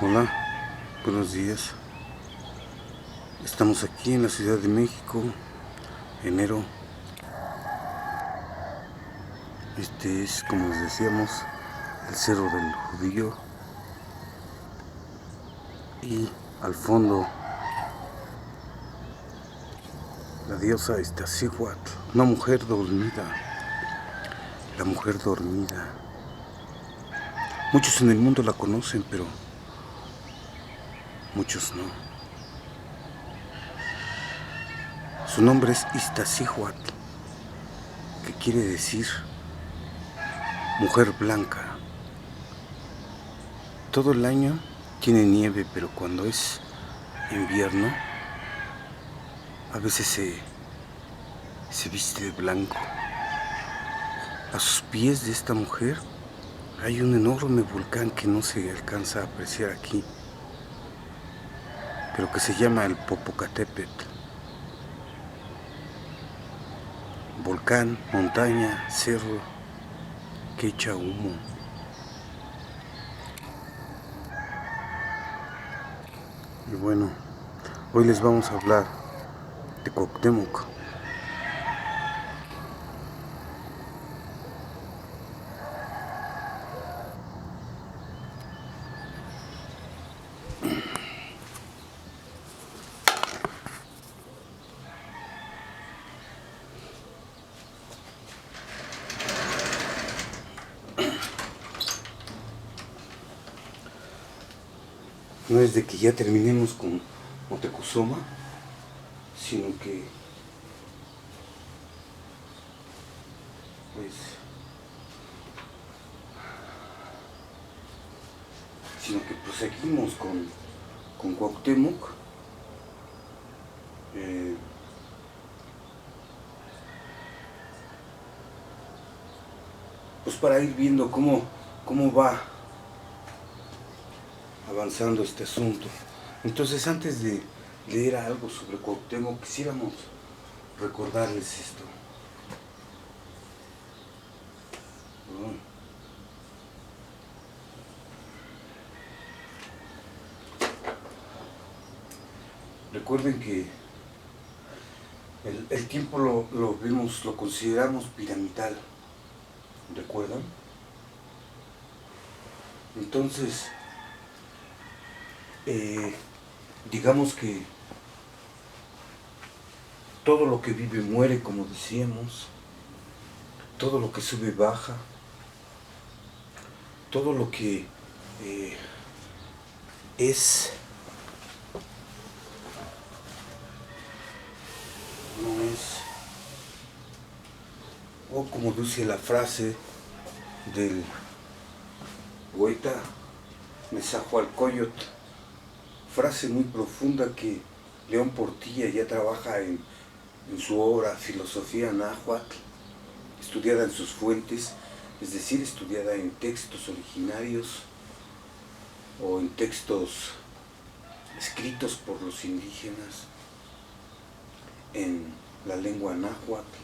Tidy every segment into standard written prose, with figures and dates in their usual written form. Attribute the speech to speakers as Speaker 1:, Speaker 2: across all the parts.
Speaker 1: Hola, buenos días. Estamos aquí en la Ciudad de México, enero. Este es, como les decíamos, el Cerro del Judío. Y al fondo, la diosa Iztaccíhuatl, una mujer dormida. La mujer dormida. Muchos en el mundo la conocen, pero muchos no. Su nombre es Iztaccíhuatl, que quiere decir mujer blanca. Todo el año tiene nieve, pero cuando es invierno, a veces se viste de blanco. A sus pies de esta mujer hay un enorme volcán que no se alcanza a apreciar aquí, pero que se llama el Popocatépetl. Volcán, montaña, cerro que echa humo. Y bueno, hoy les vamos a hablar de Cuauhtémoc. No es de que ya terminemos con Moctezuma, sino que pues proseguimos con Cuauhtémoc. Pues para ir viendo cómo va avanzando este asunto. Entonces, antes de leer algo sobre Cuauhtémoc, quisiéramos recordarles esto. Perdón. Recuerden que el tiempo lo vemos, lo consideramos piramidal. ¿Recuerdan? Entonces, digamos que todo lo que vive muere, como decíamos, todo lo que sube baja, todo lo que es no es, o como dice la frase del poeta Nezahualcóyotl, frase muy profunda que León Portilla ya trabaja en su obra Filosofía Náhuatl, estudiada en sus fuentes, es decir, estudiada en textos originarios o en textos escritos por los indígenas en la lengua náhuatl.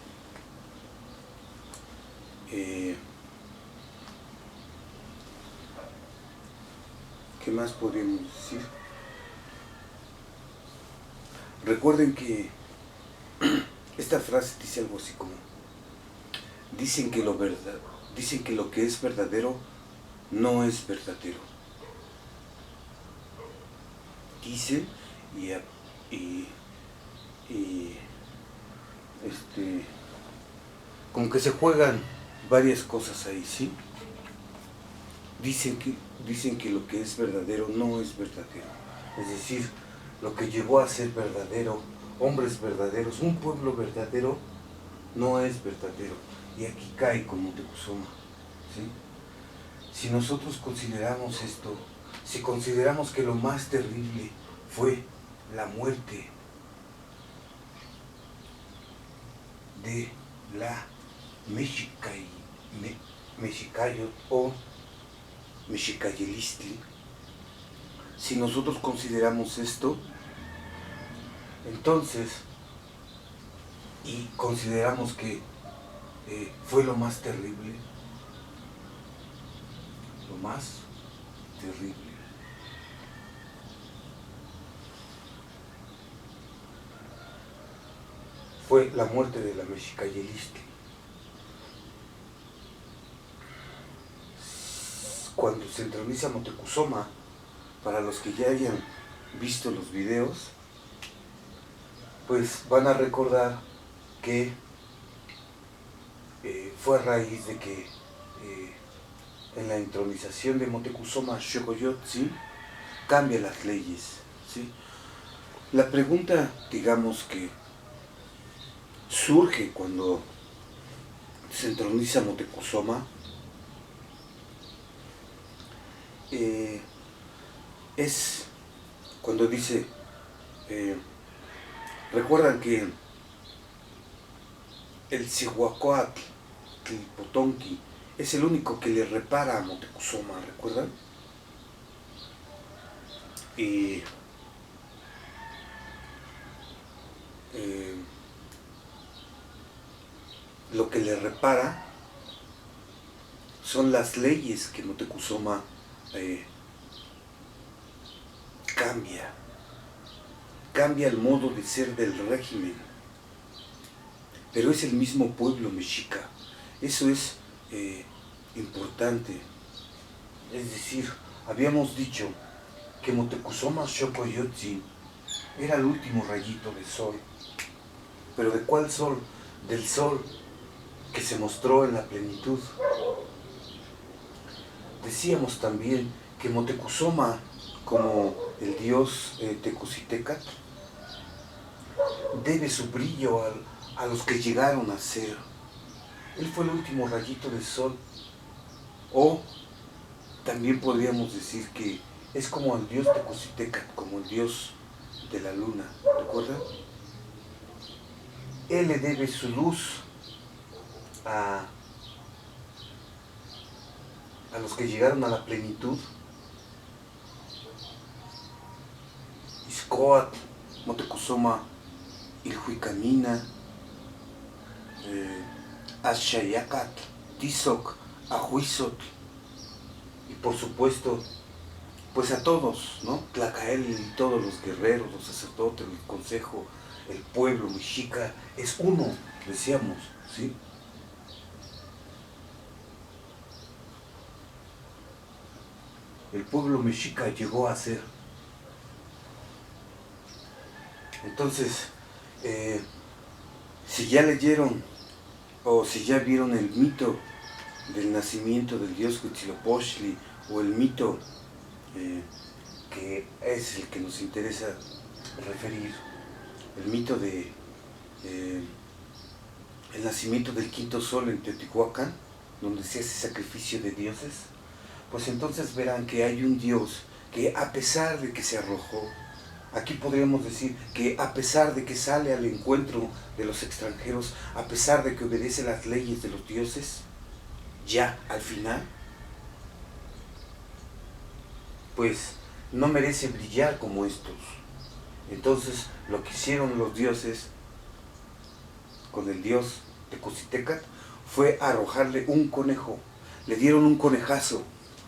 Speaker 1: ¿Qué más podríamos decir? Recuerden que esta frase dice algo así como: dicen que lo que es verdadero no es verdadero. Dicen como que se juegan varias cosas ahí, ¿sí? Dicen que lo que es verdadero no es verdadero. Es decir, lo que llegó a ser verdadero, hombres verdaderos, un pueblo verdadero, no es verdadero. Y aquí cae con Moctezuma, ¿sí? Si nosotros consideramos esto, si consideramos que lo más terrible fue la muerte de la Mexicayot o Mexicayelistli, si nosotros consideramos esto, entonces, y consideramos que fue lo más terrible, fue la muerte de la Mexicayelistli. Cuando se entroniza Moctezuma, para los que ya hayan visto los videos, pues van a recordar que fue a raíz de que en la entronización de Moctezuma Xocoyotzin cambia las leyes, ¿sí? La pregunta, digamos, que surge cuando se entroniza Moctezuma es cuando dice, recuerdan que el Cihuacóatl, Tlilpotonki, es el único que le repara a Moctezuma, ¿recuerdan? Y lo que le repara son las leyes que Moctezuma cambia el modo de ser del régimen, pero es el mismo pueblo mexica. Eso es importante. Es decir, habíamos dicho que Moctezuma Xocoyotzin era el último rayito de sol. ¿Pero de cuál sol? Del sol que se mostró en la plenitud. Decíamos también que Moctezuma, como el dios Tecocitecatl, debe su brillo a los que llegaron a ser. Él fue el último rayito de sol. O también podríamos decir que es como el dios Tecocitecatl, como el dios de la luna, ¿recuerdan? Él le debe su luz a los que llegaron a la plenitud. Ixcoatl, Moctezuma, Ilhuicamina, Axayacatl, Tizoc, Ahuizotl, y por supuesto, pues a todos, ¿no? Tlacael y todos los guerreros, los sacerdotes, el consejo, el pueblo mexica, es uno, decíamos, ¿sí? El pueblo mexica llegó a ser. Entonces, si ya leyeron o si ya vieron el mito del nacimiento del dios Huitzilopochtli, o el mito que es el que nos interesa referir, el mito de el nacimiento del quinto sol en Teotihuacán, donde se hace sacrificio de dioses, pues entonces verán que hay un dios que, a pesar de que se arrojó, aquí podríamos decir que a pesar de que sale al encuentro de los extranjeros, a pesar de que obedece las leyes de los dioses, ya al final, pues no merece brillar como estos. Entonces lo que hicieron los dioses con el dios Tecocitecatl fue arrojarle un conejo. Le dieron un conejazo,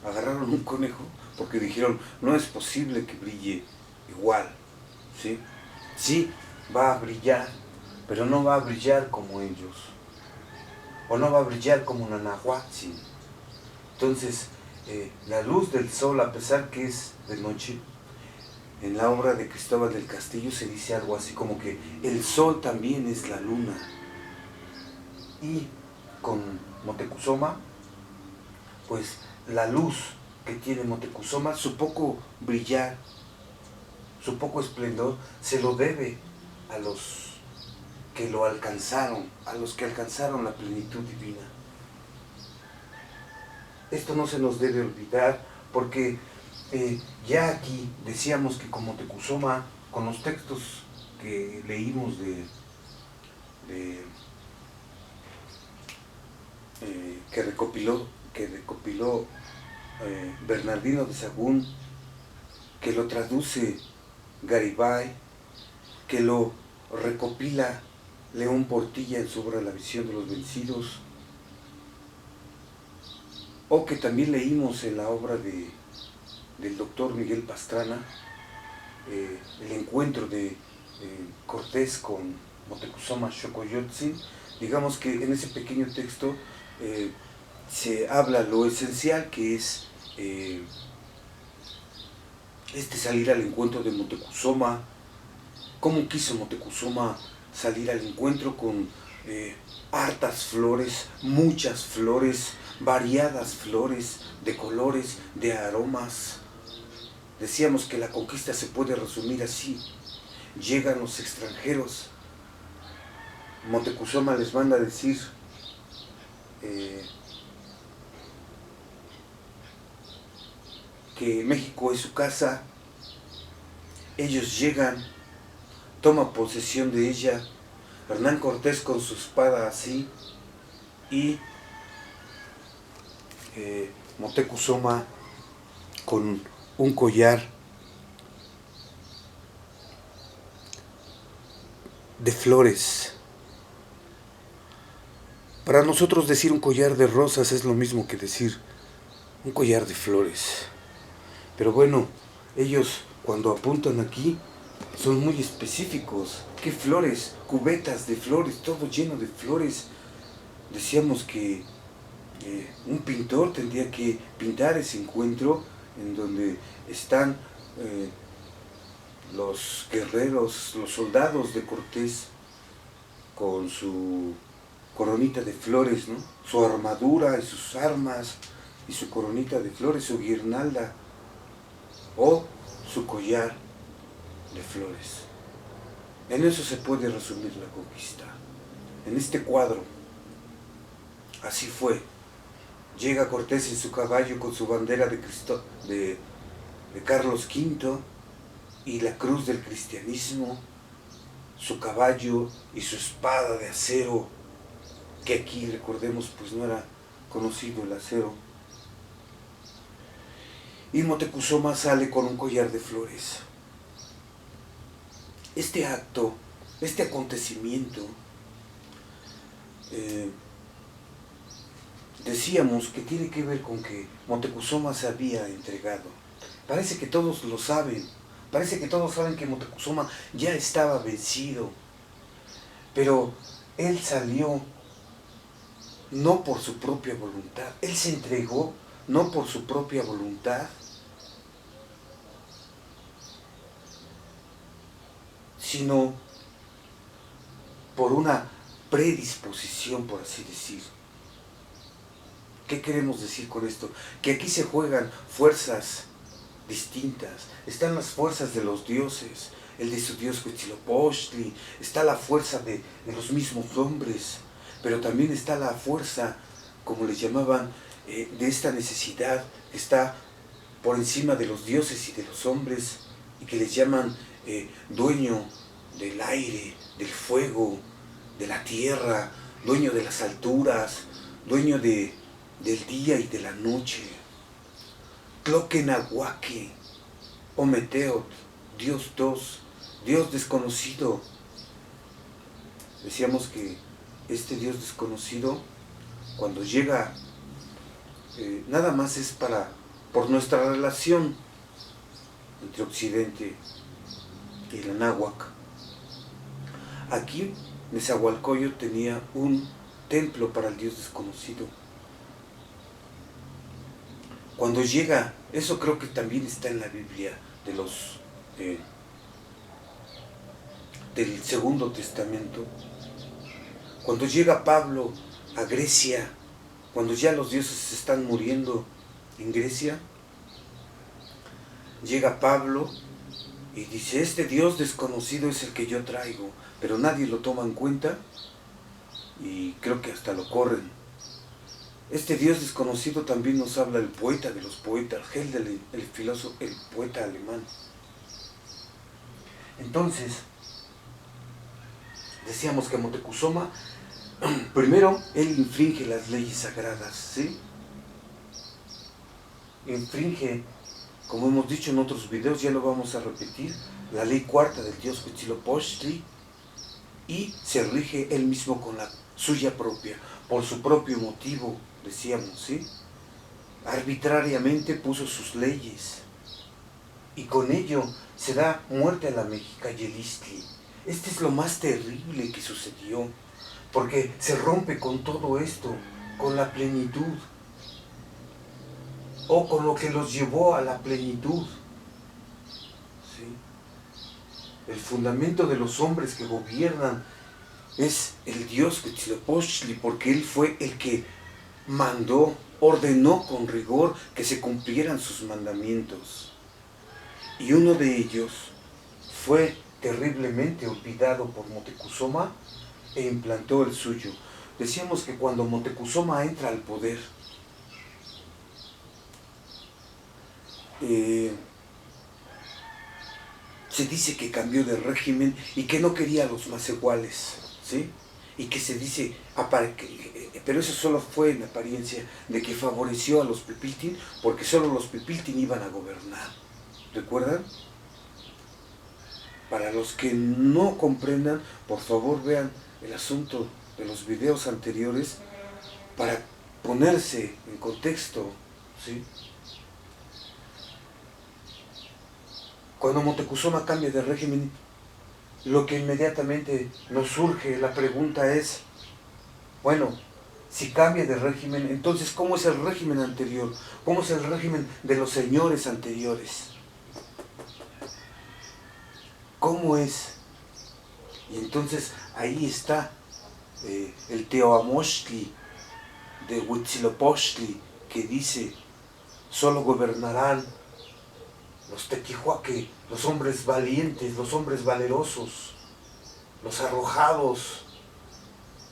Speaker 1: agarraron un conejo, porque dijeron, no es posible que brille igual, ¿sí? Sí, va a brillar, pero no va a brillar como ellos, o no va a brillar como Nanahuatzin. Entonces, la luz del sol, a pesar que es de noche, en la obra de Cristóbal del Castillo se dice algo así como que el sol también es la luna. Y con Moctezuma, pues la luz que tiene Moctezuma, su poco brillar, su poco esplendor, se lo debe a los que lo alcanzaron, a los que alcanzaron la plenitud divina. Esto no se nos debe olvidar, porque ya aquí decíamos que con Moctezuma, con los textos que leímos que recopiló Bernardino de Sahagún, que lo traduce Garibay, que lo recopila León Portilla en su obra La visión de los vencidos, o que también leímos en la obra del doctor Miguel Pastrana, el encuentro de Cortés con Motecuzoma Xocoyotzin. Digamos que en ese pequeño texto se habla lo esencial que es salir al encuentro de Motecuzoma, cómo quiso Motecuzoma salir al encuentro con hartas flores, muchas flores, variadas flores, de colores, de aromas. Decíamos que la conquista se puede resumir así: llegan los extranjeros, Motecuzoma les manda a decir que México es su casa. Ellos llegan, toma posesión de ella, Hernán Cortés con su espada así, y Motecuzoma con un collar de flores. Para nosotros decir un collar de rosas es lo mismo que decir un collar de flores. Pero bueno, ellos cuando apuntan aquí son muy específicos. ¿Qué flores? Cubetas de flores, todo lleno de flores. Decíamos que un pintor tendría que pintar ese encuentro en donde están los guerreros, los soldados de Cortés con su coronita de flores, ¿no? Su armadura y sus armas y su coronita de flores, su guirnalda o su collar de flores. En eso se puede resumir la conquista. En este cuadro, así fue. Llega Cortés en su caballo con su bandera de Carlos V y la cruz del cristianismo, su caballo y su espada de acero, que aquí, recordemos, pues no era conocido el acero. Y Motecuzoma sale con un collar de flores. Este acto, este acontecimiento, decíamos que tiene que ver con que Motecuzoma se había entregado. Parece que todos lo saben, parece que todos saben que Motecuzoma ya estaba vencido, pero él salió no por su propia voluntad, él se entregó no por su propia voluntad, sino por una predisposición, por así decir. ¿Qué queremos decir con esto? Que aquí se juegan fuerzas distintas. Están las fuerzas de los dioses, el de su dios Huitzilopochtli, está la fuerza de los mismos hombres, pero también está la fuerza, como les llamaban, de esta necesidad que está por encima de los dioses y de los hombres, y que les llaman dueño del aire, del fuego, de la tierra, dueño de las alturas, dueño del día y de la noche. Tloquenahuaque, Ometeot, Dios dos, Dios desconocido. Decíamos que este Dios desconocido, cuando llega, nada más es por nuestra relación entre Occidente y el Anáhuac. Aquí Nezahualcóyotl tenía un templo para el Dios desconocido. Cuando llega, eso creo que también está en la Biblia del Segundo Testamento. Cuando llega Pablo a Grecia, cuando ya los dioses están muriendo en Grecia, llega Pablo y dice: este Dios desconocido es el que yo traigo, pero nadie lo toma en cuenta y creo que hasta lo corren. Este Dios desconocido también nos habla el poeta de los poetas, Hölderlin, el filósofo, el poeta alemán. Entonces, decíamos que Motecuzoma, primero, él infringe las leyes sagradas, ¿sí? Infringe, como hemos dicho en otros videos, ya lo vamos a repetir, la ley cuarta del dios Huitzilopochtli, y se rige él mismo con la suya propia, por su propio motivo, decíamos, ¿sí? Arbitrariamente puso sus leyes, y con ello se da muerte a la Mexicayelistli. Este es lo más terrible que sucedió, porque se rompe con todo esto, con la plenitud, o con lo que los llevó a la plenitud. ¿Sí? El fundamento de los hombres que gobiernan es el Dios Huitzilopochtli, porque Él fue el que mandó, ordenó con rigor que se cumplieran sus mandamientos. Y uno de ellos fue terriblemente olvidado por Moctezuma e implantó el suyo. Decíamos que cuando Moctezuma entra al poder, se dice que cambió de régimen y que no quería a los masiguales, ¿sí? Y que se dice, pero eso solo fue en apariencia, de que favoreció a los pipiltin porque solo los pipiltin iban a gobernar. ¿Recuerdan? Para los que no comprendan, por favor vean el asunto de los videos anteriores para ponerse en contexto, ¿sí? Cuando Moctezuma cambia de régimen, lo que inmediatamente nos surge, la pregunta es, bueno, si cambia de régimen, entonces ¿cómo es el régimen anterior? ¿Cómo es el régimen de los señores anteriores? ¿Cómo es? Y entonces ahí está el Teoamostli de Huitzilopochtli, que dice, solo gobernarán los tequihuaque, los hombres valientes, los hombres valerosos, los arrojados,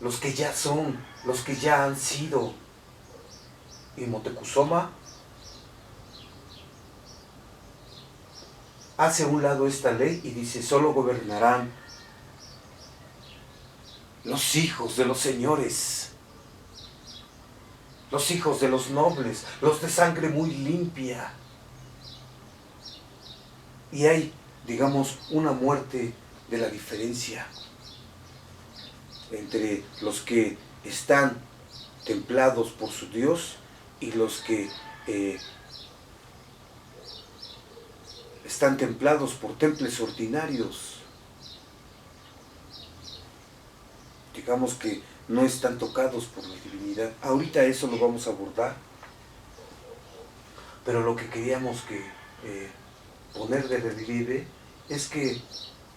Speaker 1: los que ya son, los que ya han sido. Y Moctezuma hace a un lado esta ley y dice, solo gobernarán los hijos de los señores, los hijos de los nobles, los de sangre muy limpia. Y hay, digamos, una muerte de la diferencia entre los que están templados por su Dios y los que están templados por templos ordinarios. Digamos que no están tocados por la divinidad. Ahorita eso lo vamos a abordar, pero lo que queríamos poner de relieve es que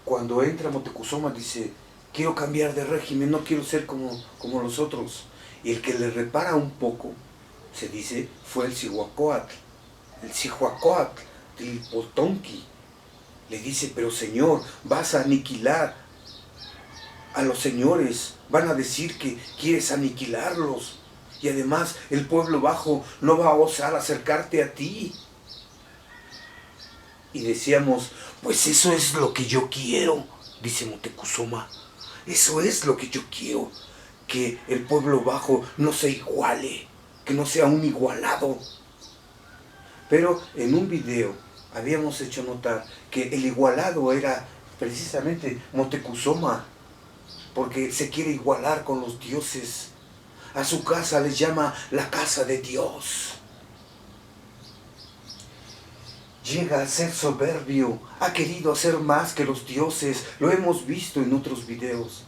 Speaker 1: cuando entra Moctezuma dice, quiero cambiar de régimen, no quiero ser como los otros. Y el que le repara un poco, se dice, fue el Cihuacóatl. El Cihuacóatl del Potonqui le dice, pero señor, vas a aniquilar a los señores, van a decir que quieres aniquilarlos, y además el pueblo bajo no va a osar acercarte a ti. Y decíamos, pues eso es lo que yo quiero, dice Moctezuma, eso es lo que yo quiero, que el pueblo bajo no se iguale, que no sea un igualado. Pero en un video habíamos hecho notar que el igualado era precisamente Moctezuma, porque se quiere igualar con los dioses. A su casa les llama la casa de Dios. Llega a ser soberbio, ha querido hacer más que los dioses, lo hemos visto en otros videos.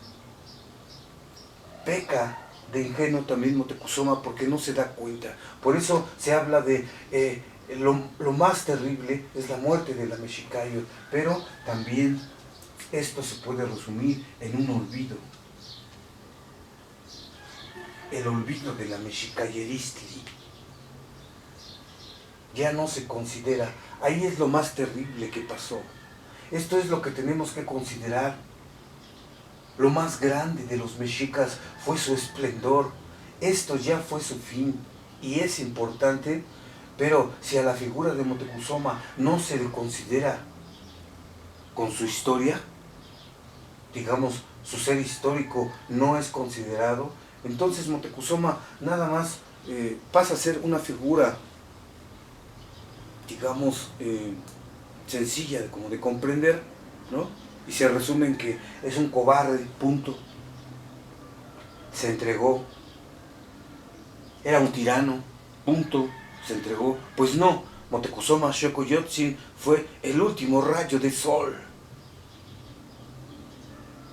Speaker 1: Peca de ingenuo también Moctezuma porque no se da cuenta. Por eso se habla de lo más terrible es la muerte de la Mexicayotl, pero también esto se puede resumir en un olvido. El olvido de la Mexicayeristli. Ya no se considera. Ahí es lo más terrible que pasó. Esto es lo que tenemos que considerar. Lo más grande de los mexicas fue su esplendor. Esto ya fue su fin y es importante, pero si a la figura de Moctezuma no se le considera con su historia, digamos, su ser histórico no es considerado, entonces Moctezuma nada más pasa a ser una figura, digamos, sencilla como de comprender, ¿no? Y se resume en que es un cobarde, punto. Se entregó. Era un tirano, punto. Se entregó. Pues no, Moctezuma Xocoyotzin fue el último rayo de sol.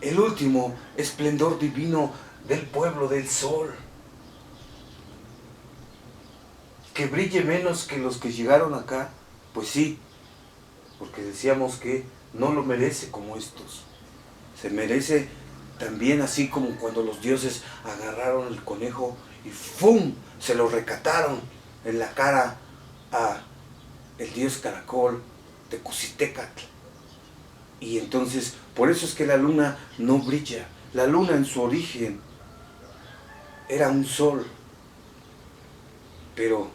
Speaker 1: el último esplendor divino del pueblo del sol. Que brille menos que los que llegaron acá, pues sí, porque decíamos que no lo merece como estos. Se merece también así como cuando los dioses agarraron el conejo y ¡fum! Se lo recataron en la cara a el dios caracol de Tecusitecatl. Y entonces, por eso es que la luna no brilla. La luna en su origen era un sol, pero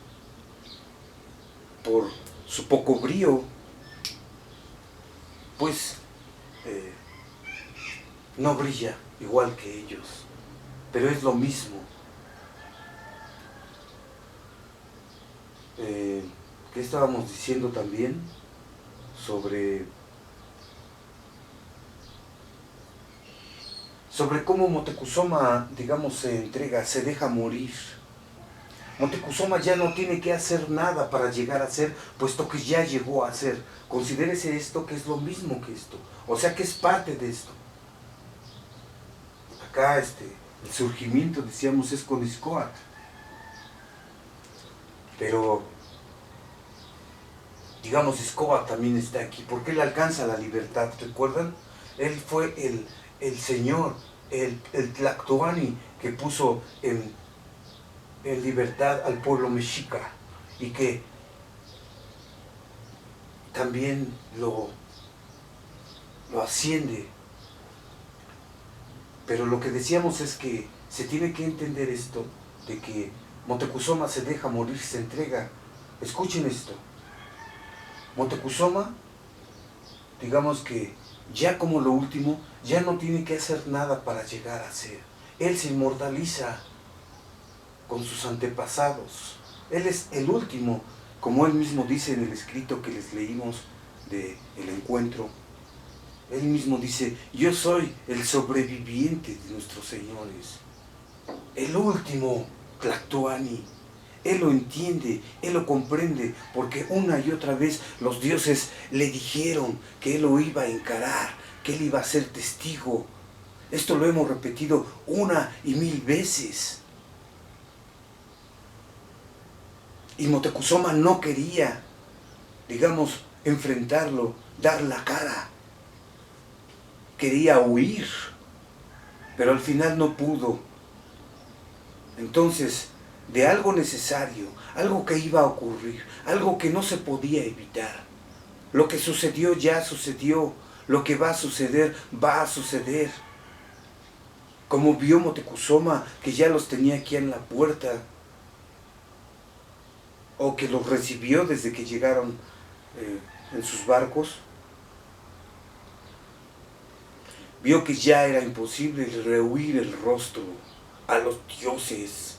Speaker 1: por su poco brío, pues no brilla igual que ellos, pero es lo mismo. ¿Qué estábamos diciendo también? Sobre cómo Moctezuma, digamos, se entrega, se deja morir. Moctezuma ya no tiene que hacer nada para llegar a ser, puesto que ya llegó a ser. Considérese esto que es lo mismo que esto, o sea que es parte de esto. Acá el surgimiento, decíamos, es con Izcóatl, pero digamos, Izcóatl también está aquí, porque él alcanza la libertad, ¿recuerdan? Él fue el señor, el Tlactoani que puso en libertad al pueblo mexica y que también lo asciende. Pero lo que decíamos es que se tiene que entender esto, de que Moctezuma se deja morir, se entrega. Escuchen esto. Moctezuma, digamos que ya como lo último, ya no tiene que hacer nada para llegar a ser. Él se inmortaliza con sus antepasados. Él es el último, como él mismo dice en el escrito que les leímos de El Encuentro. Él mismo dice, yo soy el sobreviviente de nuestros señores, el último Tlactoani. Él lo entiende, él lo comprende, porque una y otra vez los dioses le dijeron que él lo iba a encarar, que él iba a ser testigo. Esto lo hemos repetido 1,000 veces. Y Moctezuma no quería, digamos, enfrentarlo, dar la cara. Quería huir, pero al final no pudo. Entonces, de algo necesario, algo que iba a ocurrir, algo que no se podía evitar. Lo que sucedió ya sucedió, lo que va a suceder, va a suceder. Como vio Moctezuma que ya los tenía aquí en la puerta, o que los recibió desde que llegaron en sus barcos, vio que ya era imposible rehuir el rostro a los dioses,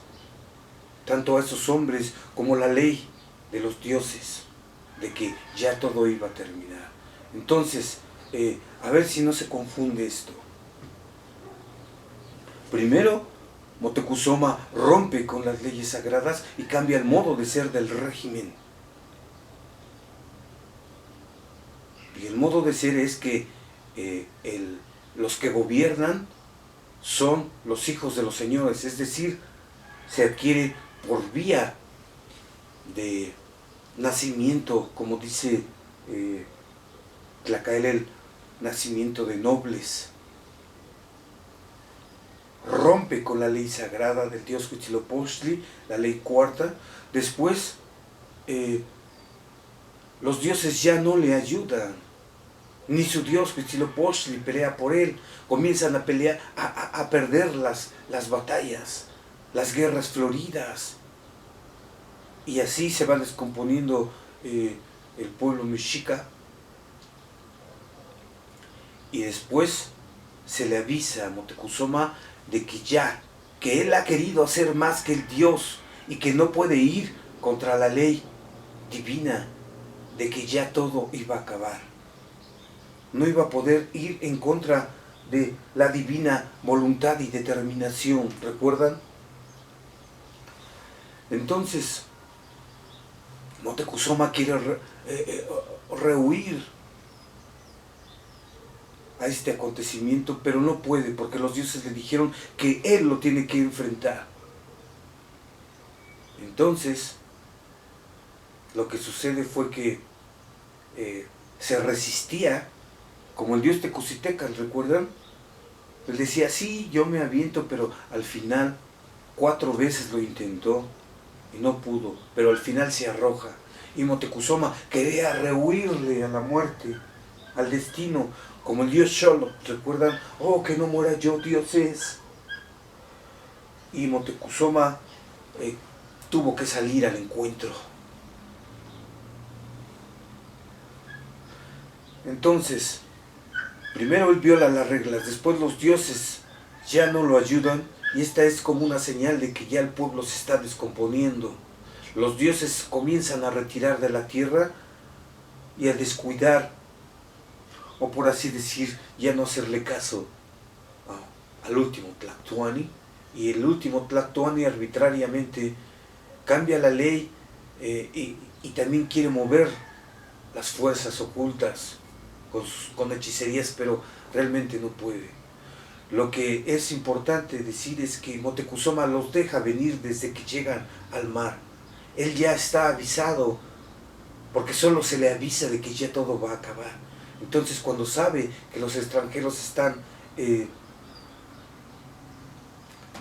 Speaker 1: tanto a esos hombres como la ley de los dioses, de que ya todo iba a terminar. Entonces, a ver si no se confunde esto. Primero, Moctezuma rompe con las leyes sagradas y cambia el modo de ser del régimen. Y el modo de ser es que los que gobiernan son los hijos de los señores, es decir, se adquiere por vía de nacimiento, como dice Tlacael, el nacimiento de nobles. Rompe con la ley sagrada del dios Huitzilopochtli, la ley cuarta. Después, los dioses ya no le ayudan, ni su dios Huitzilopochtli pelea por él. Comienzan a pelear, a perder las batallas, las guerras floridas. Y así se va descomponiendo el pueblo mexica. Y después se le avisa a Moctezuma de que ya, que él ha querido hacer más que el dios y que no puede ir contra la ley divina, de que ya todo iba a acabar. No iba a poder ir en contra de la divina voluntad y determinación, ¿recuerdan? Entonces, Moctezuma quiere rehuir a este acontecimiento, pero no puede porque los dioses le dijeron que él lo tiene que enfrentar. Entonces, lo que sucede fue que se resistía, como el dios Tecocitecan, ¿recuerdan? Él decía, sí, yo me aviento, pero al final 4 veces lo intentó y no pudo, pero al final se arroja. Y Moctezuma quería rehuirle a la muerte, al destino, como el dios Xolotl, ¿recuerdan? Oh, que no muera yo, dioses. Y Moctezuma tuvo que salir al encuentro. Entonces, primero él viola las reglas, después los dioses ya no lo ayudan, y esta es como una señal de que ya el pueblo se está descomponiendo. Los dioses comienzan a retirar de la tierra y a descuidar, o por así decir, ya no hacerle caso al último Tlactuani, y el último Tlactuani arbitrariamente cambia la ley y también quiere mover las fuerzas ocultas con hechicerías, pero realmente no puede. Lo que es importante decir es que Moctezuma los deja venir desde que llegan al mar. Él ya está avisado, porque solo se le avisa de que ya todo va a acabar. Entonces, cuando sabe que los extranjeros están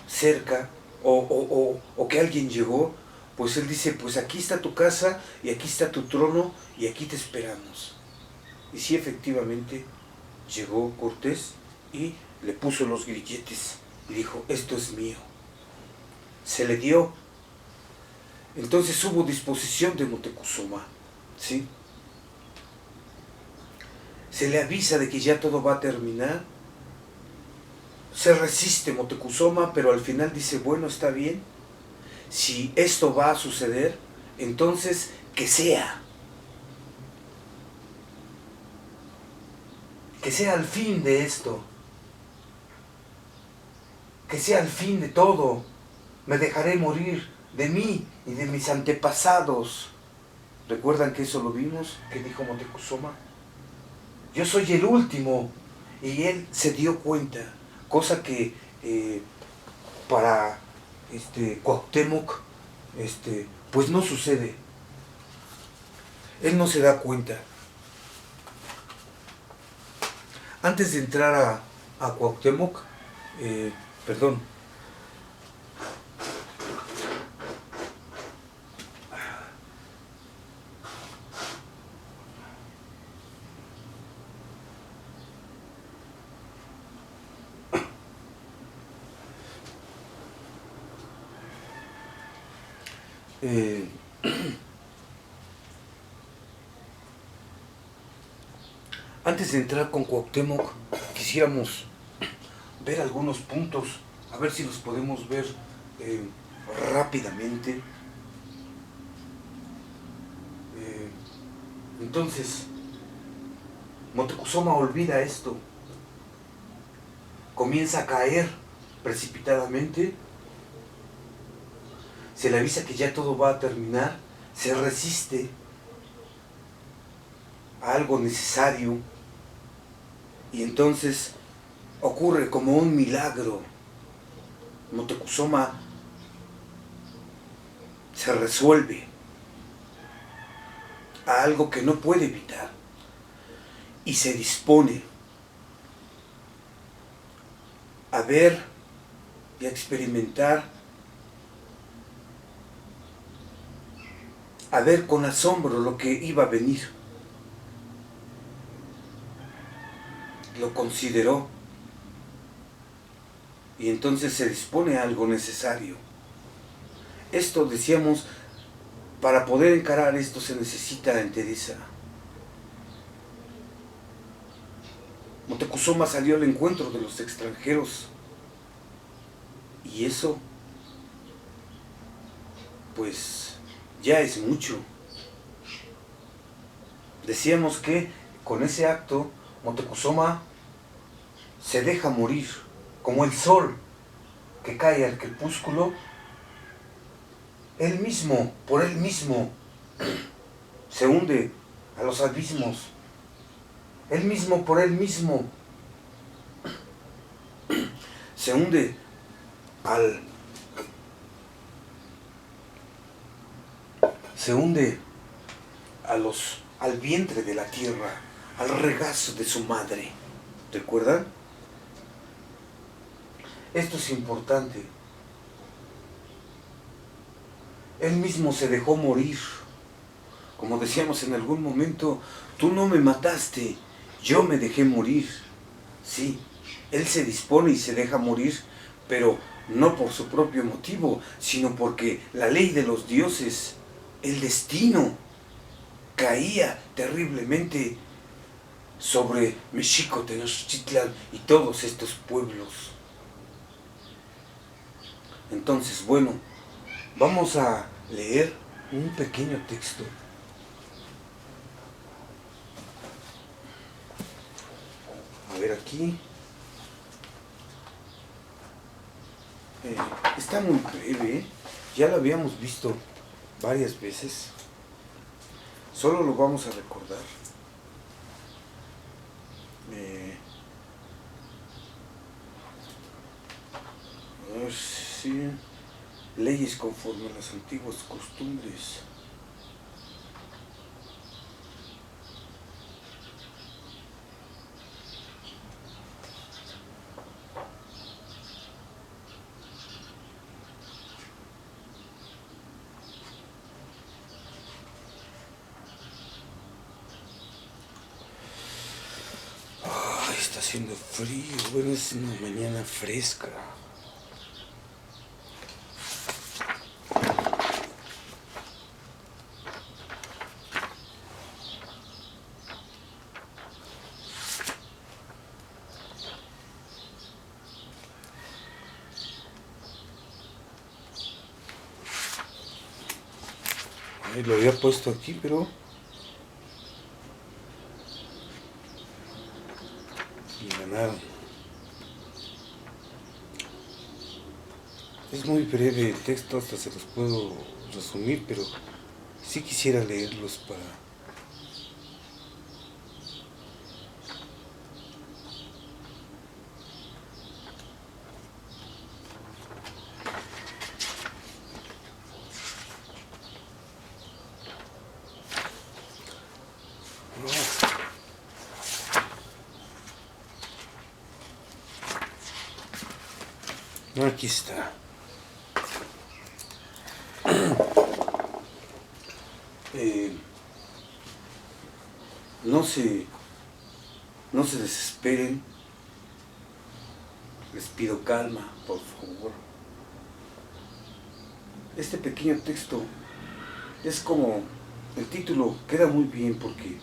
Speaker 1: cerca o que alguien llegó, pues él dice, pues aquí está tu casa y aquí está tu trono y aquí te esperamos. Y sí, efectivamente, llegó Cortés y le puso los grilletes y dijo, esto es mío. Se le dio. Entonces hubo disposición de Moctezuma, ¿sí? Se le avisa de que ya todo va a terminar. Se resiste Moctezuma, pero al final dice, bueno, está bien. Si esto va a suceder, entonces que sea. Que sea el fin de esto. Que sea el fin de todo. Me dejaré morir de mí y de mis antepasados. ¿Recuerdan que eso lo vimos? Que dijo Moctezuma. Yo soy el último. Y él se dio cuenta. Cosa que para Cuauhtémoc pues no sucede. Él no se da cuenta. Antes de entrar a Cuauhtémoc, perdón, antes de entrar con Cuauhtémoc, quisiéramos ver algunos puntos, a ver si los podemos ver rápidamente. Entonces, Moctezuma olvida esto, comienza a caer precipitadamente, se le avisa que ya todo va a terminar, se resiste a algo necesario y entonces ocurre como un milagro. Moctezuma se resuelve a algo que no puede evitar y se dispone a ver y a experimentar, a ver con asombro lo que iba a venir. Lo consideró y entonces se dispone a algo necesario. Esto, decíamos, para poder encarar esto se necesita entereza. Moctezuma salió al encuentro de los extranjeros y eso pues ya es mucho. Decíamos que con ese acto Moctezuma se deja morir, como el sol que cae al crepúsculo. Él mismo, por él mismo, se hunde a los abismos. Él mismo, por él mismo, se hunde al vientre de la tierra, al regazo de su madre. ¿Recuerdan? Esto es importante. Él mismo se dejó morir. Como decíamos en algún momento, tú no me mataste, yo me dejé morir. Sí, Él se dispone y se deja morir, pero no por su propio motivo, sino porque la ley de los dioses, el destino, caía terriblemente sobre Mexico, Tenochtitlan y todos estos pueblos. Entonces, bueno, vamos a leer un pequeño texto. A ver aquí. Está muy breve, ya lo habíamos visto varias veces. Solo lo vamos a recordar. A ver si leyes conforme a las antiguas costumbres. Está haciendo frío, bueno, es una mañana fresca. Ay, lo había puesto aquí, pero me ganaron. Es muy breve el texto, hasta se los puedo resumir, pero sí quisiera leerlos para... No, aquí está. No se desesperen. Les pido calma, por favor. Este pequeño texto es como... El título queda muy bien porque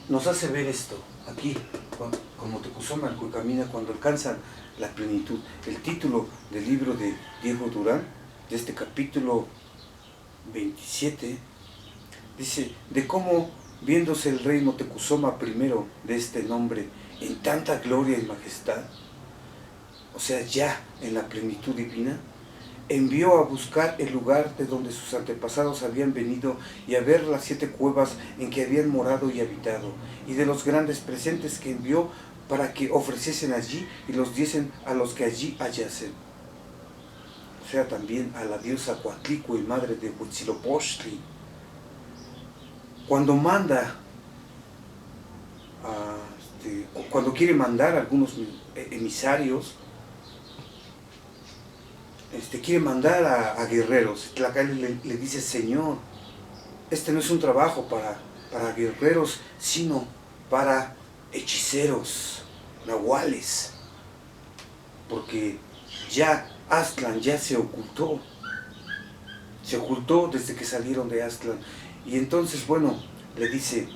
Speaker 1: nos hace ver esto. Aquí, como Moctezuma camina cuando alcanzan la plenitud. El título del libro de Diego Durán, de este capítulo 27, dice, de cómo, viéndose el rey Moctezuma I de este nombre, en tanta gloria y majestad, o sea, ya en la plenitud divina, envió a buscar el lugar de donde sus antepasados habían venido y a ver las 7 cuevas en que habían morado y habitado, y de los grandes presentes que envió para que ofreciesen allí y los diesen a los que allí hallasen. O sea, también a la diosa Coatlicue, madre de Huitzilopochtli. Cuando manda, cuando quiere mandar a algunos emisarios, quiere mandar a guerreros, Tlacali le dice, Señor, este no es un trabajo para guerreros, sino para hechiceros, nahuales, porque ya Aztlán ya se ocultó desde que salieron de Aztlán. Y entonces, bueno, le dice,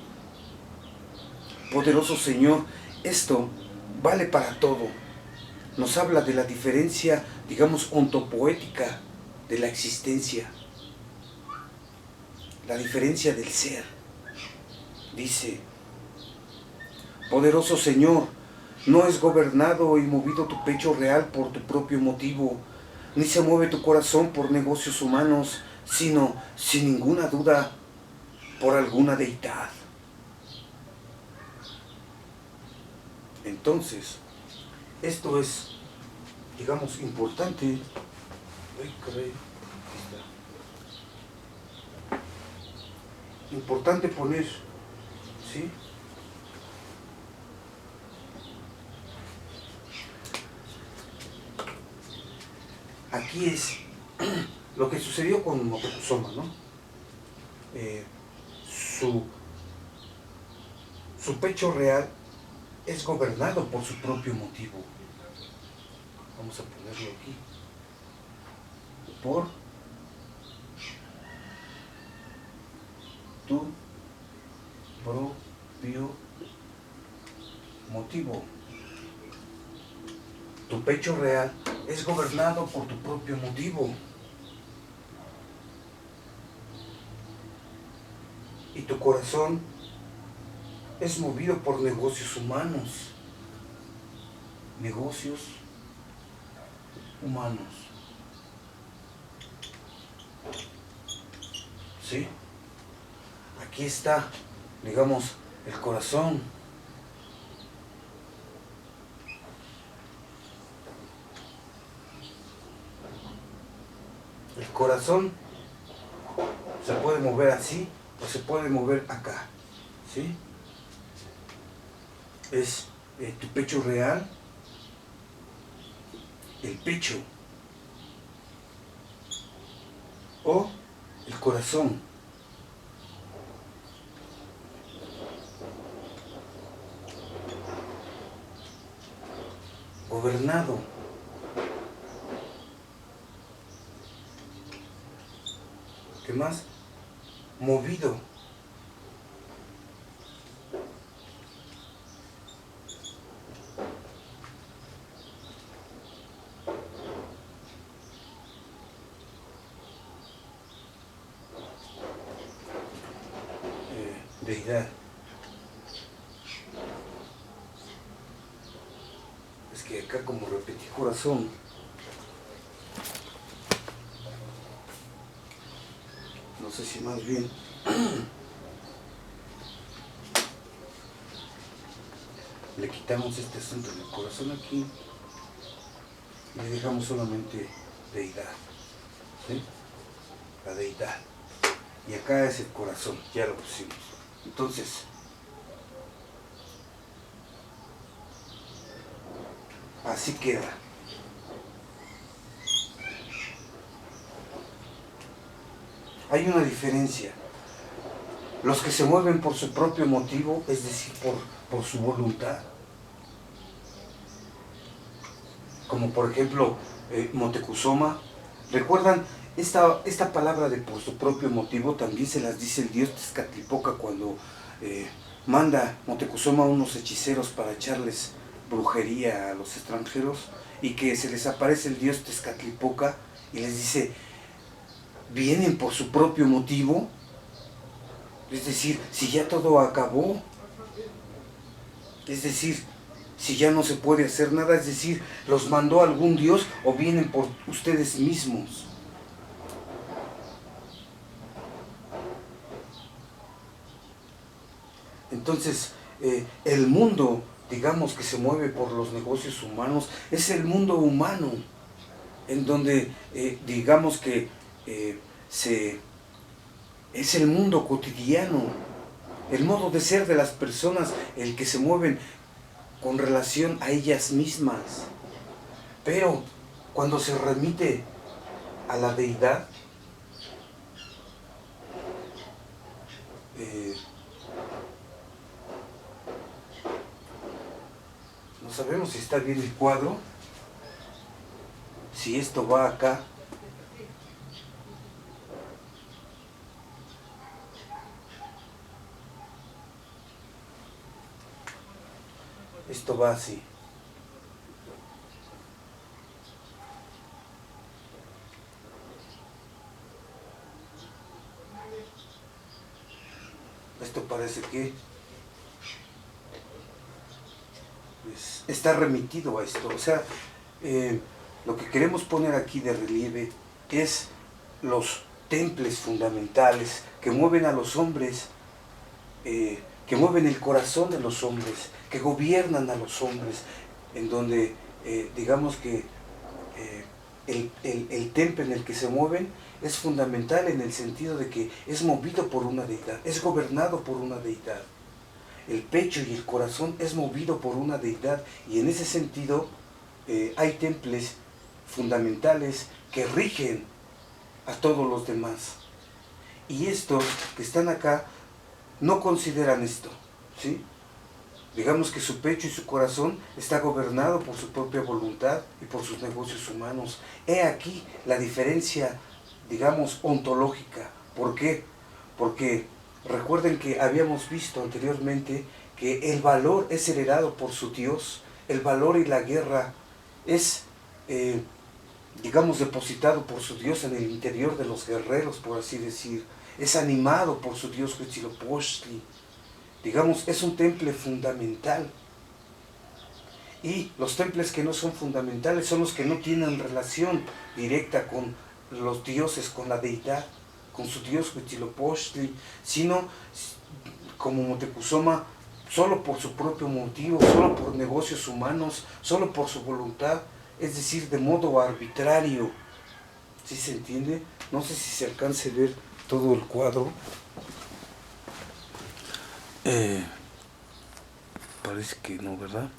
Speaker 1: poderoso Señor, esto vale para todo. Nos habla de la diferencia, digamos, ontopoética de la existencia, la diferencia del ser. Dice, poderoso Señor, no es gobernado y movido tu pecho real por tu propio motivo, ni se mueve tu corazón por negocios humanos, sino, sin ninguna duda, por alguna deidad. Entonces, esto es digamos, importante. Ay, caray, aquí está. Importante poner, ¿sí? Aquí es lo que sucedió con Moctezuma, ¿no? Su pecho real es gobernado por su propio motivo. Vamos a ponerlo aquí. Por tu propio motivo. Tu pecho real es gobernado por tu propio motivo. Y tu corazón es movido por negocios humanos. Negocios humanos. ¿Sí? Aquí está, digamos, el corazón. El corazón se puede mover así o se puede mover acá, ¿sí? Es tu pecho real, el pecho o el corazón. Gobernado. ¿Qué más? Movido. Deidad. Es que acá como repetí corazón. No sé si más bien le quitamos este asunto del corazón aquí y le dejamos solamente deidad, ¿sí? La deidad. Y acá es el corazón, ya lo pusimos. Entonces, así queda. Hay una diferencia. Los que se mueven por su propio motivo, es decir, por su voluntad. Como por ejemplo, Moctezuma. ¿Recuerdan? Esta palabra de por su propio motivo también se las dice el dios Tezcatlipoca cuando manda Moctezuma a unos hechiceros para echarles brujería a los extranjeros y que se les aparece el dios Tezcatlipoca y les dice, vienen por su propio motivo. Es decir, si ya todo acabó, es decir, si ya no se puede hacer nada, es decir, los mandó algún dios o vienen por ustedes mismos. Entonces, el mundo, digamos, que se mueve por los negocios humanos, es el mundo humano, en donde, digamos que es el mundo cotidiano, el modo de ser de las personas, el que se mueven con relación a ellas mismas. Pero cuando se remite a la deidad, no sabemos si está bien el cuadro, si esto va acá. Esto va así. Esto parece que pues, está remitido a esto. O sea, lo que queremos poner aquí de relieve es los templos fundamentales que mueven a los hombres, que mueven el corazón de los hombres, que gobiernan a los hombres, en donde digamos que el temple en el que se mueven es fundamental en el sentido de que es movido por una deidad, es gobernado por una deidad. El pecho y el corazón es movido por una deidad, y en ese sentido hay temples fundamentales que rigen a todos los demás. Y estos que están acá no consideran esto, ¿sí? Digamos que su pecho y su corazón está gobernado por su propia voluntad y por sus negocios humanos. He aquí la diferencia, digamos, ontológica. ¿Por qué? Porque recuerden que habíamos visto anteriormente que el valor es heredado por su Dios, el valor y la guerra es, digamos, depositado por su Dios en el interior de los guerreros, por así decir. Es animado por su Dios Huitzilopochtli. Digamos, es un temple fundamental. Y los temples que no son fundamentales son los que no tienen relación directa con los dioses, con la deidad, con su Dios Huitzilopochtli, sino como Motecuzoma, solo por su propio motivo, solo por negocios humanos, solo por su voluntad, es decir, de modo arbitrario. ¿Sí se entiende? No sé si se alcance a ver todo el cuadro. Parece que no, ¿verdad?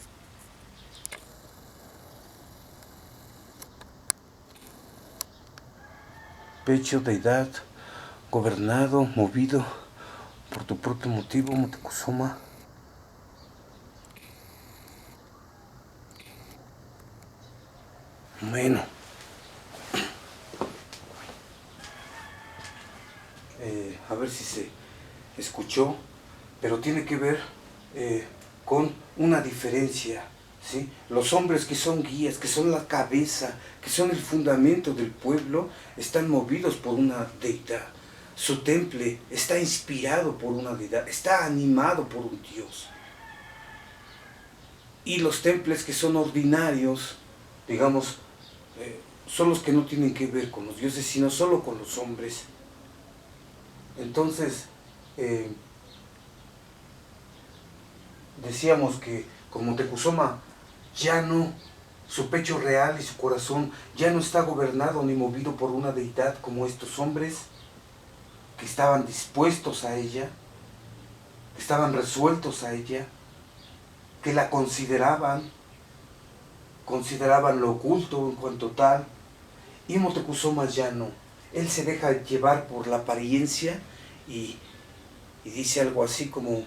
Speaker 1: Pecho, deidad, gobernado, movido por tu propio motivo, Motecuzoma. Bueno, a ver si se escuchó, pero tiene que ver con una diferencia, ¿sí? Los hombres que son guías, que son la cabeza, que son el fundamento del pueblo, están movidos por una deidad. Su temple está inspirado por una deidad, está animado por un Dios. Y los temples que son ordinarios, digamos, son los que no tienen que ver con los dioses, sino solo con los hombres. Entonces, decíamos que con Motecuzoma ya no, su pecho real y su corazón ya no está gobernado ni movido por una deidad como estos hombres que estaban dispuestos a ella, que estaban resueltos a ella, que la consideraban lo oculto en cuanto tal. Y Motecuzoma ya no. Él se deja llevar por la apariencia y dice algo así como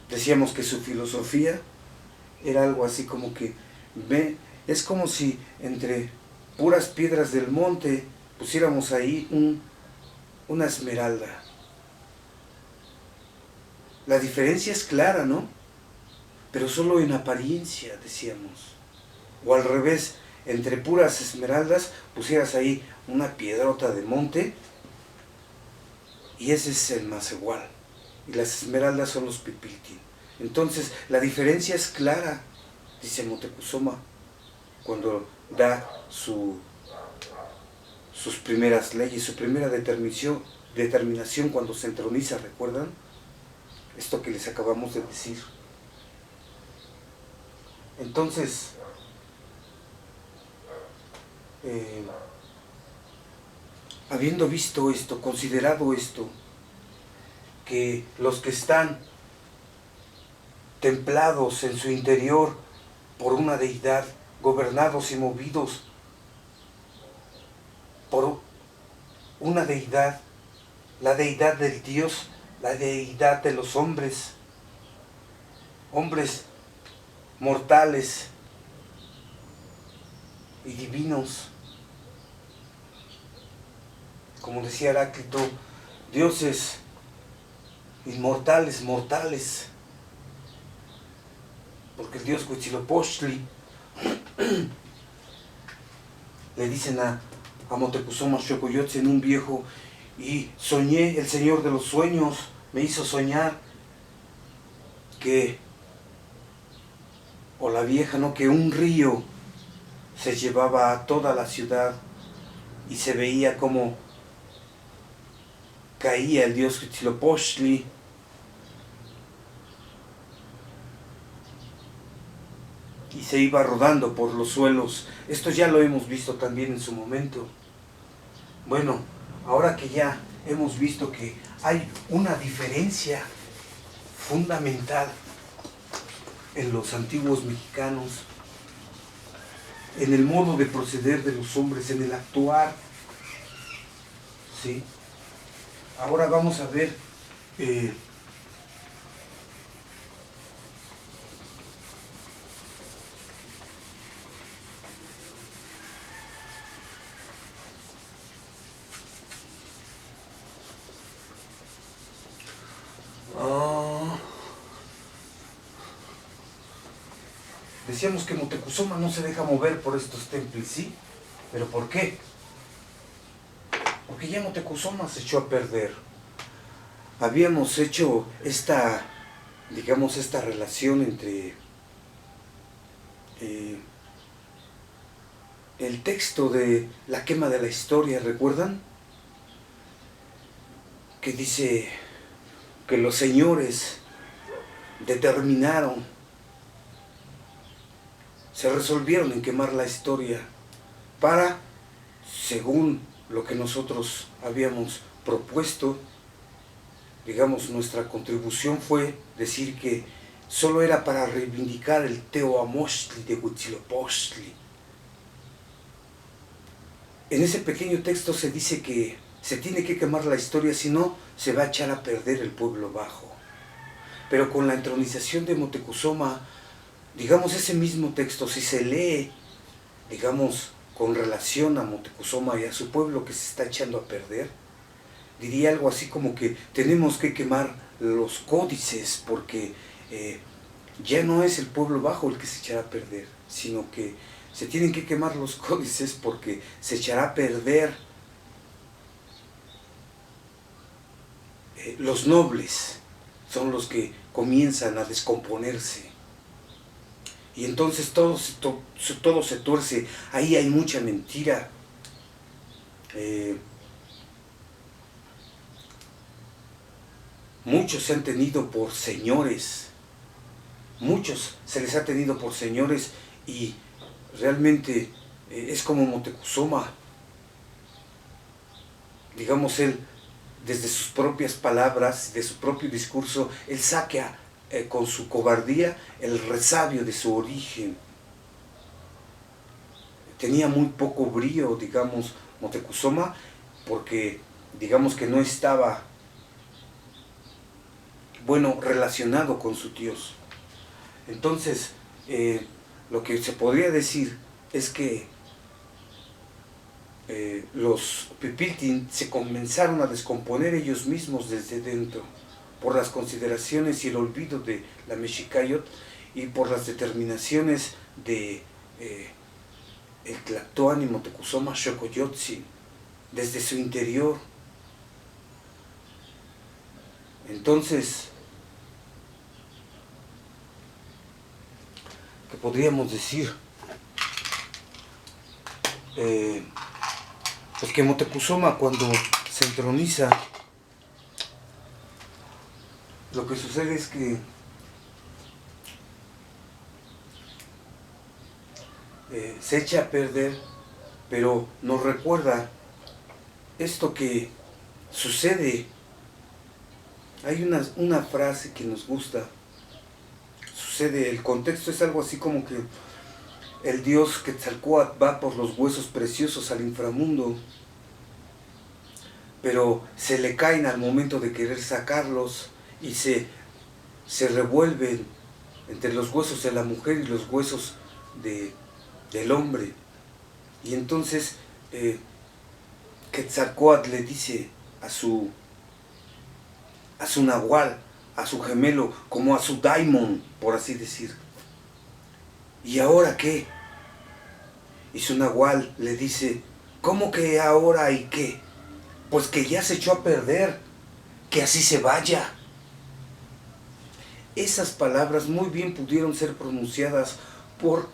Speaker 1: decíamos que su filosofía era algo así como que es como si entre puras piedras del monte pusiéramos ahí una esmeralda. La diferencia es clara, ¿no? Pero solo en apariencia, decíamos. O al revés, entre puras esmeraldas pusieras ahí una piedrota de monte y ese es el Macehual. Y las esmeraldas son los pipiltin. Entonces, la diferencia es clara, dice Motecuzoma, cuando da sus primeras leyes, su primera determinación cuando se entroniza, ¿recuerdan? Esto que les acabamos de decir. Entonces, habiendo visto esto, considerado esto, que los que están templados en su interior por una deidad, gobernados y movidos por una deidad, la deidad del Dios, la deidad de los hombres, hombres mortales y divinos, como decía Heráclito, dioses inmortales, mortales, porque el dios Huitzilopochtli le dicen a Motecuzoma Xocoyotzin en un viejo, y soñé, el señor de los sueños me hizo soñar que, o la vieja, ¿no?, que un río se llevaba a toda la ciudad y se veía como caía el dios se iba rodando por los suelos. Esto ya lo hemos visto también en su momento. Bueno, ahora que ya hemos visto que hay una diferencia fundamental en los antiguos mexicanos, en el modo de proceder de los hombres, en el actuar, ¿sí? Ahora vamos a ver decíamos que Moctezuma no se deja mover por estos templos, ¿sí? ¿Pero por qué? Porque ya Moctezuma se echó a perder. Habíamos hecho esta, digamos, esta relación entre el texto de la quema de la historia, ¿recuerdan? Que dice que los señores determinaron, se resolvieron en quemar la historia para, según lo que nosotros habíamos propuesto, digamos, nuestra contribución fue decir que solo era para reivindicar el Teoamostli de Huitzilopochtli. En ese pequeño texto se dice que se tiene que quemar la historia, si no, se va a echar a perder el pueblo bajo. Pero con la entronización de Moctezuma, digamos, ese mismo texto, si se lee, digamos, con relación a Moctezuma y a su pueblo que se está echando a perder, diría algo así como que tenemos que quemar los códices porque ya no es el pueblo bajo el que se echará a perder, sino que se tienen que quemar los códices porque se echará a perder los nobles, son los que comienzan a descomponerse. Y entonces todo se tuerce, ahí hay mucha mentira. Muchos se han tenido por señores, muchos se les ha tenido por señores y realmente es como Moctezuma. Digamos, él, desde sus propias palabras, de su propio discurso, él saca con su cobardía el resabio de su origen. Tenía muy poco brío, digamos, Moctezuma, porque digamos que no estaba, bueno, relacionado con su Dios. Entonces, lo que se podría decir es que los Pipiltin se comenzaron a descomponer ellos mismos desde dentro, por las consideraciones y el olvido de la Mexicayot y por las determinaciones de el Tlatoani y Moctezuma Xocoyotzin, desde su interior. Entonces, ¿qué podríamos decir? Pues que Moctezuma, cuando se entroniza, lo que sucede es que se echa a perder, pero nos recuerda esto que sucede. Hay una frase que nos gusta. Sucede, el contexto es algo así como que el dios Quetzalcóatl va por los huesos preciosos al inframundo, pero se le caen al momento de querer sacarlos y se revuelven entre los huesos de la mujer y los huesos del hombre. Y entonces Quetzalcóatl le dice a su nahual, a su gemelo, como a su daimon, por así decir: ¿y ahora qué? Y su nahual le dice: ¿cómo que ahora y qué? Pues que ya se echó a perder, que así se vaya. Esas palabras muy bien pudieron ser pronunciadas por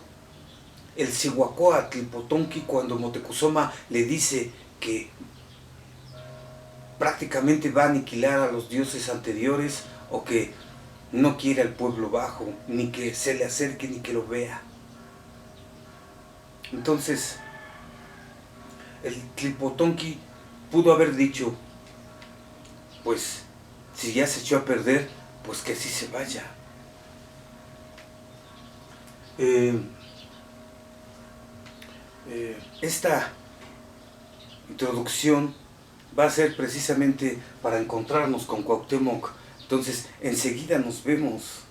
Speaker 1: el Cihuacóatl Potonqui cuando Moctezuma le dice que prácticamente va a aniquilar a los dioses anteriores, o que no quiere al pueblo bajo, ni que se le acerque ni que lo vea. Entonces, el Tlipotonki pudo haber dicho, pues, si ya se echó a perder, pues que así se vaya. Esta introducción va a ser precisamente para encontrarnos con Cuauhtémoc. Entonces, enseguida nos vemos.